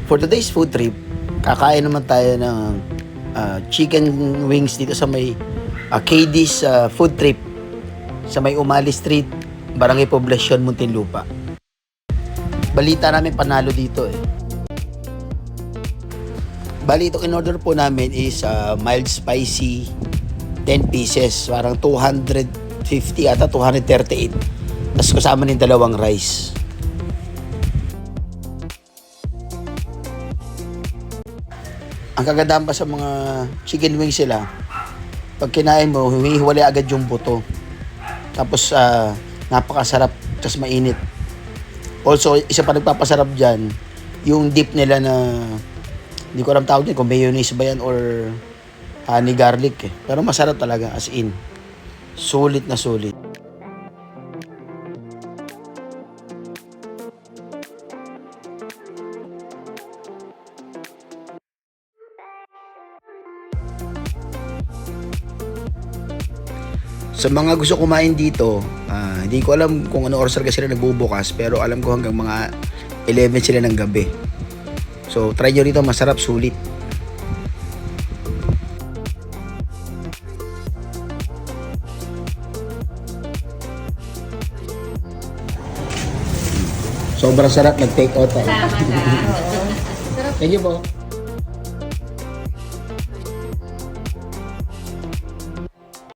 For today's food trip, kakain naman tayo ng chicken wings dito sa may KD's food trip sa may Umali Street, Barangay Poblacion, Muntinlupa. Balita namin panalo dito eh. Bali, itong in-order po namin is mild spicy, 10 pieces, parang 250 ata, 238. Tapos kasama ng dalawang rice. Ang kagandahan pa sa mga chicken wings sila, pag kinain mo, humihiwalay agad yung buto. Tapos napakasarap, tapos mainit. Also, isa pa nagpapasarap dyan, yung dip nila na, hindi ko alam tawag din kung mayonnaise ba yan or honey garlic eh. Pero masarap talaga, as in. Sulit na sulit. Sa mga gusto kumain dito, hindi ko alam kung ano oras talaga sila nagbubukas, pero alam ko hanggang mga 11 sila ng gabi. So, try nyo rito, masarap, sulit. Sobrang sarap, nag-take out tayo. Tama na. Thank you po.